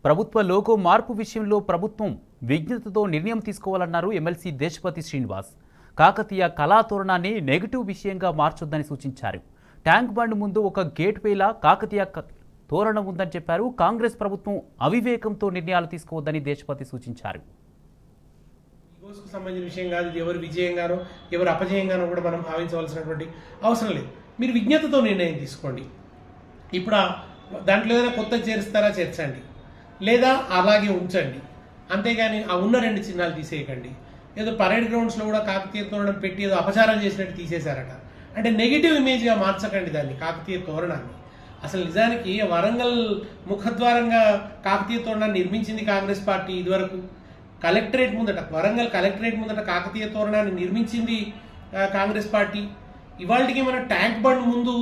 ప్రభుత్వ లోగో మార్పు విషయంలో ప్రభుత్వం విజ్ఞతతో నిర్ణయం తీసుకోవాలన్నారు ఎమ్మెల్సీ దేశపతి శ్రీనివాస్. కాకతీయ కళాతోరణాన్ని నెగిటివ్ విషయంగా మార్చొద్దని సూచించారు. ట్యాంక్ బండ్ ముందు ఒక గేట్ వేలా కాకతీయ తోరణం ఉందని చెప్పారు. కాంగ్రెస్ ప్రభుత్వం అవివేకంతో నిర్ణయాలు తీసుకోవద్దని దేశపతి సూచించారు. సంబంధించిన విషయం కాదు, ఇది ఎవరు విజయంగానో ఎవరు అపజయంగానో కూడా మనం భావించవలసినటువంటి అవసరం లేదు. మీరు విజ్ఞతతో నిర్ణయం తీసుకోండి. ఇప్పుడు దాంట్లో ఏదైనా కొత్త చేరుస్తారా చేర్చండి, లేదా అలాగే ఉంచండి. అంతేగాని ఆ ఉన్న రెండు చిహ్నాలు తీసేయకండి. ఏదో పరేడ్ గ్రౌండ్స్లో కూడా కాకతీయ తోరణం పెట్టి ఏదో అపచారం చేసినట్టు తీసేశారట. అంటే నెగిటివ్ ఇమేజ్గా మార్చకండి దాన్ని, కాకతీయ తోరణాన్ని. అసలు నిజానికి వరంగల్ ముఖద్వారంగా కాకతీయ తోరణాన్ని నిర్మించింది కాంగ్రెస్ పార్టీ. ఇదివరకు కలెక్టరేట్ ముందట, వరంగల్ కలెక్టరేట్ ముందట కాకతీయ తోరణాన్ని నిర్మించింది కాంగ్రెస్ పార్టీ. ఇవాళకి మన ట్యాంక్ బండ్ ముందు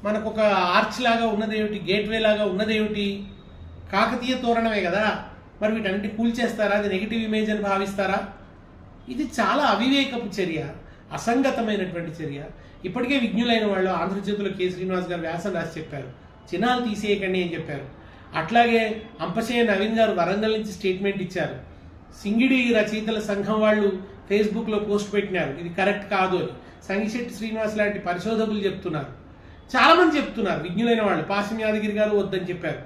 మనకు ఒక ఆర్చ్ లాగా ఉన్నదేమిటి, గేట్వే లాగా ఉన్నదేమిటి, కాకతీయ తోరణమే కదా. మరి వీటన్నిటి కూల్చేస్తారా? అది నెగిటివ్ ఇమేజ్ అని భావిస్తారా? ఇది చాలా అవివేకపు చర్య, అసంగతమైనటువంటి చర్య. ఇప్పటికే విజ్ఞులైన వాళ్ళు ఆంధ్రజ్యోతిలో కె శ్రీనివాస్ గారు వ్యాసం రాసి చెప్పారు, చిహ్నాలు తీసేయకండి అని చెప్పారు. అట్లాగే అంపశయ్య నవీన్ గారు వరంగల్ నుంచి స్టేట్మెంట్ ఇచ్చారు. సింగిడి రచయితల సంఘం వాళ్ళు ఫేస్బుక్లో పోస్ట్ పెట్టినారు, ఇది కరెక్ట్ కాదు అని. సంగిశెట్టి శ్రీనివాస్ లాంటి పరిశోధకులు చెప్తున్నారు, చాలామంది చెప్తున్నారు. విజ్ఞులైన వాళ్ళు పాశం యాదగిరి గారు వద్దని చెప్పారు,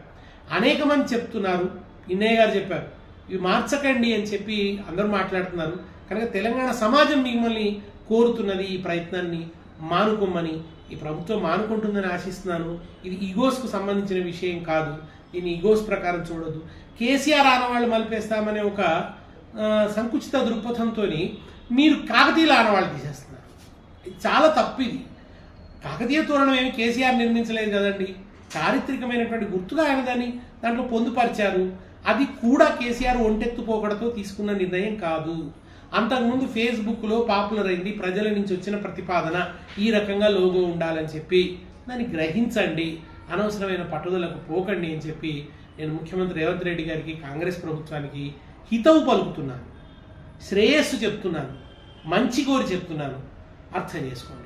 అనేక మంది చెప్తున్నారు. ఇన్నయ్య గారు చెప్పారు, ఇవి మార్చకండి అని చెప్పి అందరూ మాట్లాడుతున్నారు. కనుక తెలంగాణ సమాజం మిమ్మల్ని కోరుతున్నది ఈ ప్రయత్నాన్ని మానుకోమని. ఈ ప్రభుత్వం మానుకుంటుందని ఆశిస్తున్నాను. ఇది ఈగోస్కు సంబంధించిన విషయం కాదు, దీన్ని ఈగోస్ ప్రకారం చూడొద్దు. కేసీఆర్ ఆనవాళ్ళు మలిపేస్తామనే ఒక సంకుచిత దృక్పథంతో మీరు కాకతీయుల ఆనవాళ్ళు తీసేస్తున్నారు. ఇది చాలా తప్పు. ఇది కాకతీయ తోరణం ఏమి కేసీఆర్ నిర్మించలేదు కదండి, చారిత్రకమైనటువంటి గుర్తుగా ఆయన దాన్ని దాంట్లో పొందుపరిచారు. అది కూడా కేసీఆర్ ఒంటెత్తుపోకడతో తీసుకున్న నిర్ణయం కాదు. అంతకుముందు ఫేస్బుక్లో పాపులర్ అయింది, ప్రజల నుంచి వచ్చిన ప్రతిపాదన ఈ రకంగా లోగో ఉండాలని చెప్పి. దాన్ని గ్రహించండి, అనవసరమైన పట్టుదలకు పోకండి అని చెప్పి నేను ముఖ్యమంత్రి రేవంత్ రెడ్డి గారికి, కాంగ్రెస్ ప్రభుత్వానికి హితవు పలుకుతున్నాను, శ్రేయస్సు చెప్తున్నాను, మంచి కోరి చెప్తున్నాను. అర్థం చేసుకోండి.